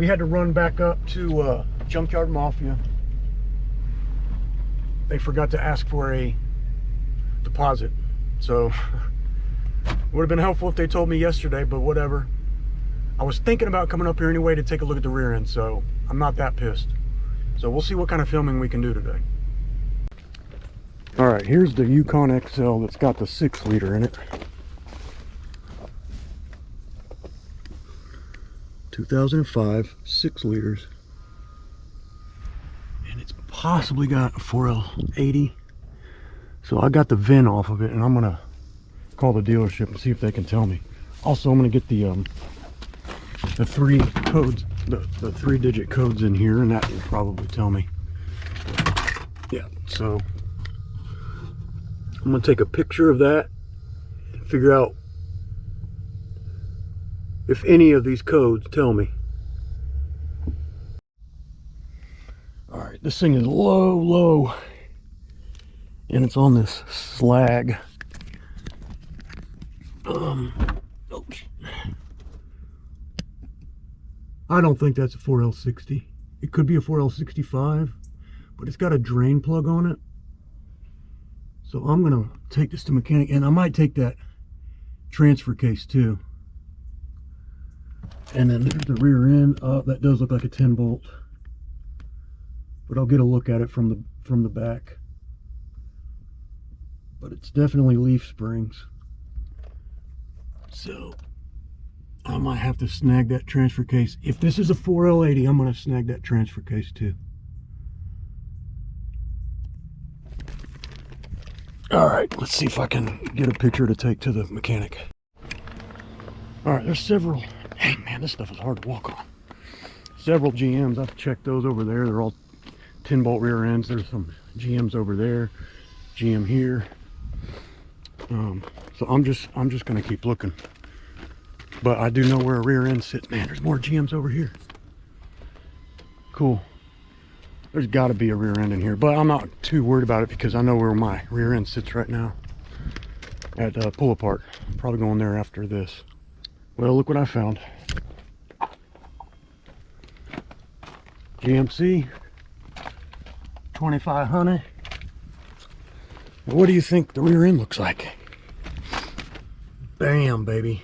we had to run back up to Junkyard Mafia. They forgot to ask for a deposit, so it would have been helpful if they told me yesterday, but whatever. I was thinking about coming up here anyway to take a look at the rear end, so I'm not that pissed. So we'll see what kind of filming we can do today. All right, here's the Yukon XL that's got the 6-liter in it. 2005, 6 liters. And it's possibly got a 4L80. So I got the VIN off of it, and I'm gonna call the dealership and see if they can tell me. Also, I'm gonna get the 3 codes, the 3-digit codes in here, and that will probably tell me. Yeah, so I'm gonna take a picture of that and figure out if any of these codes tell me. All right, this thing is low, and it's on this slag. Oops. I don't think that's a 4L60. It could be a 4L65, but it's got a drain plug on it. So I'm gonna take this to mechanic, and I might take that transfer case too. And then there's the rear end. That does look like a 10 bolt, but I'll get a look at it from the back. But it's definitely leaf springs. So I might have to snag that transfer case. If this is a 4L80, I'm going to snag that transfer case too. All right, let's see if I can get a picture to take to the mechanic. All right, there's several. Hey man, this stuff is hard to walk on. Several GMs, I've checked those over there. They're all 10 bolt rear ends. There's some GMs over there, GM here. So I'm just gonna keep looking. But I do know where a rear end sits. Man, there's more GMs over here. Cool. There's got to be a rear end in here, but I'm not too worried about it because I know where my rear end sits right now at pull apart. I'm probably going there after this. Well, look what I found. GMC 2500. What do you think the rear end looks like? Bam, baby.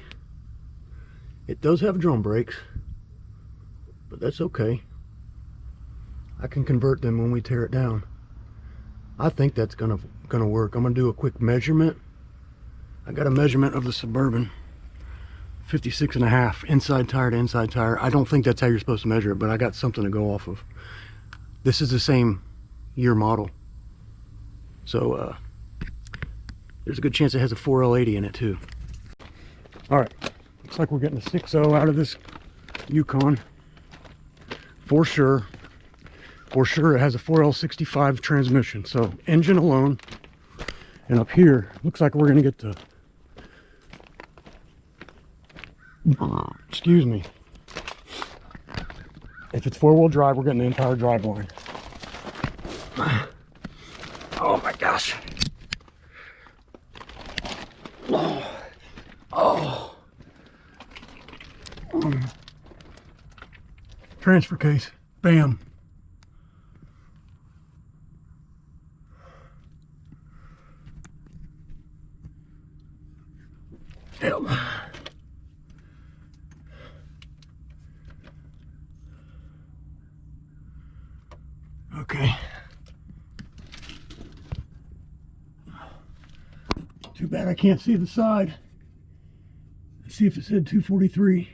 It does have drum brakes, but that's okay. I can convert them when we tear it down. I think that's gonna work. I'm gonna do a quick measurement. I got a measurement of the Suburban, 56.5 inside tire to inside tire. I don't think that's how you're supposed to measure it, but I got something to go off of. This is the same year model, so there's a good chance it has a 4L80 in it too. All right, looks like we're getting a 6.0 out of this Yukon for sure. For sure, it has a 4L65 transmission. So engine alone, and up here looks like we're gonna get the, excuse me, if it's 4-wheel drive, we're getting the entire drive line. Oh my gosh. Oh. Transfer case, bam. Yep. Okay. Too bad I can't see the side. Let's see if it said 243.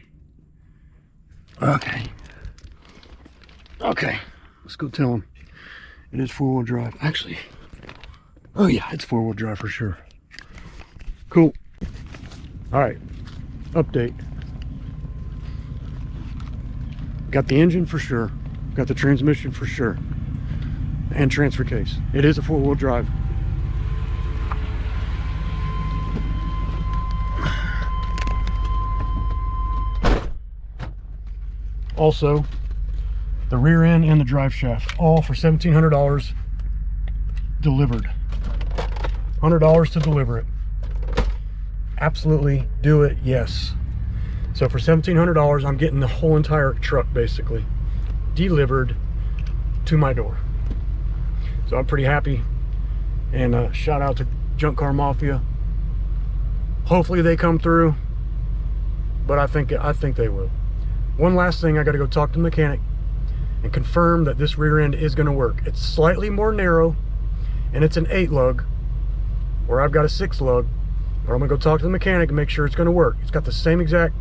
Okay. Okay. Let's go tell him it is 4-wheel drive. Actually, oh yeah, it's 4-wheel drive for sure. Cool. All right, update. Got the engine for sure. Got the transmission for sure. And transfer case. It is a 4-wheel drive. Also, the rear end and the drive shaft, all for $1,700 delivered. $100 to deliver it. Absolutely do it, yes. So for $1,700, I'm getting the whole entire truck basically delivered to my door. So I'm pretty happy. And shout out to Junk Car Mafia. Hopefully they come through, but I think they will. One last thing, I got to go talk to the mechanic and confirm that this rear end is going to work. It's slightly more narrow, and it's an 8 lug, where I've got a 6 lug. But I'm going to go talk to the mechanic and make sure it's going to work. It's got the same exact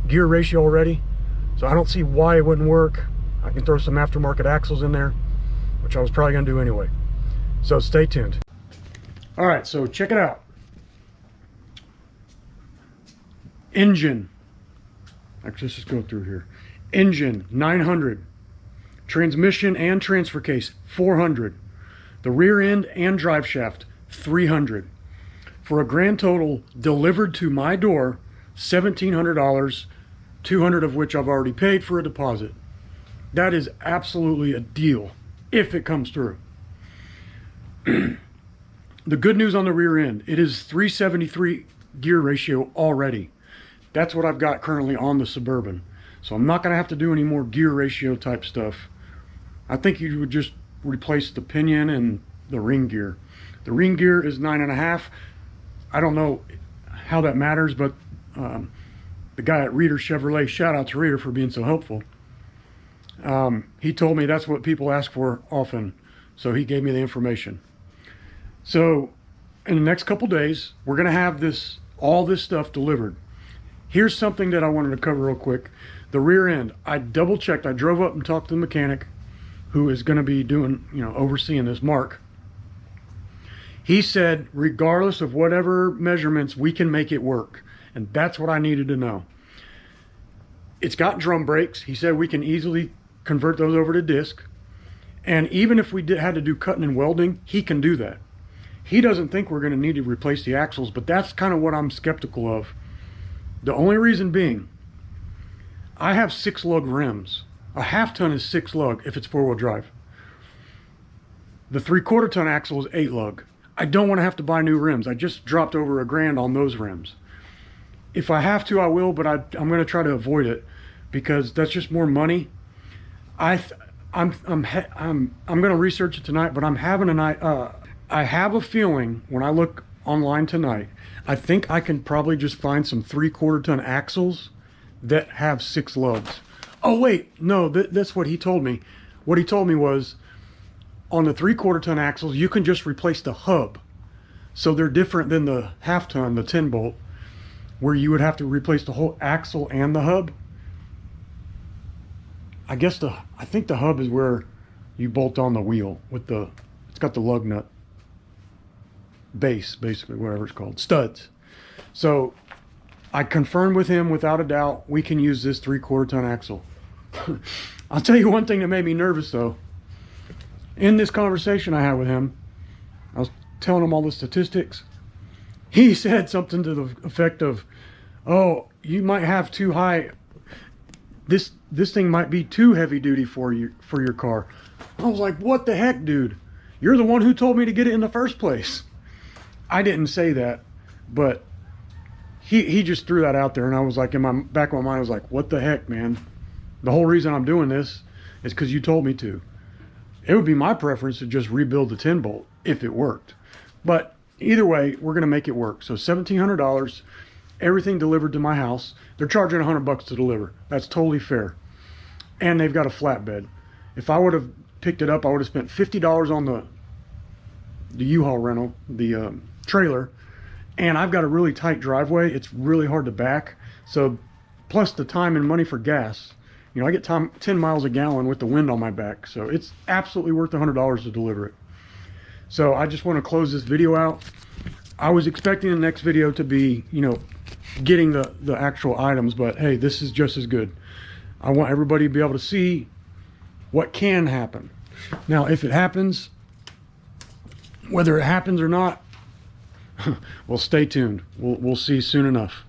gear ratio already, so I don't see why it wouldn't work. I can throw some aftermarket axles in there, which I was probably going to do anyway. So stay tuned. All right, so check it out. Engine. Actually, let's just go through here. Engine, 900. Transmission and transfer case, 400. The rear end and drive shaft, 300. For a grand total delivered to my door, $1,700, 200 of which I've already paid for a deposit. That is absolutely a deal if it comes through. The good news on the rear end, it is 373 gear ratio already. That's what I've got currently on the Suburban. So I'm not going to have to do any more gear ratio type stuff. I think you would just replace the pinion and the ring gear. The ring gear is 9.5. I don't know how that matters, but the guy at Reader Chevrolet, shout out to Reader for being so helpful. He told me that's what people ask for often, so he gave me the information. So in the next couple days, we're going to have all this stuff delivered. Here's something that I wanted to cover real quick. The rear end, I double checked. I drove up and talked to the mechanic who is going to be doing, overseeing this, Mark. He said, regardless of whatever measurements, we can make it work. And that's what I needed to know. It's got drum brakes. He said we can easily convert those over to disc. And even if we had to do cutting and welding, he can do that. He doesn't think we're going to need to replace the axles, but that's kind of what I'm skeptical of. The only reason being, I have 6 lug rims. A half ton is 6 lug if it's 4-wheel drive. The 3/4 ton axle is 8 lug. I don't want to have to buy new rims. I just dropped over $1,000 on those rims. If I have to, I will, but I'm going to try to avoid it because that's just more money. I'm going to research it tonight, but I'm having a night. I have a feeling when I look online tonight, I think I can probably just find some 3/4 ton axles that have 6 lugs. Oh wait, no, that's what he told me. What he told me was on the 3/4 ton axles, you can just replace the hub. So they're different than the half ton, the 10 bolt, where you would have to replace the whole axle and the hub. I think the hub is where you bolt on the wheel with it's got the lug nut base, basically, whatever it's called, studs. So I confirmed with him without a doubt we can use this 3/4 ton axle. I'll tell you one thing that made me nervous though. In this conversation I had with him, I was telling him all the statistics. He said something to the effect of, oh, you might have too high, this thing might be too heavy duty for your car. I was like, what the heck, dude? You're the one who told me to get it in the first place. I didn't say that, but he just threw that out there, and I was like, in my back of my mind, I was like, what the heck, man? The whole reason I'm doing this is because you told me to. It would be my preference to just rebuild the 10 bolt if it worked. But either way, we're going to make it work. So $1,700, everything delivered to my house. They're charging $100 to deliver. That's totally fair. And they've got a flatbed. If I would have picked it up, I would have spent $50 on the U-Haul rental, the trailer. And I've got a really tight driveway. It's really hard to back. So plus the time and money for gas. I get 10 miles a gallon with the wind on my back. So it's absolutely worth $100 to deliver it. So I just want to close this video out. I was expecting the next video to be, getting the actual items, but hey, this is just as good. I want everybody to be able to see what can happen. Now, if it happens, whether it happens or not, well, stay tuned. We'll see soon enough.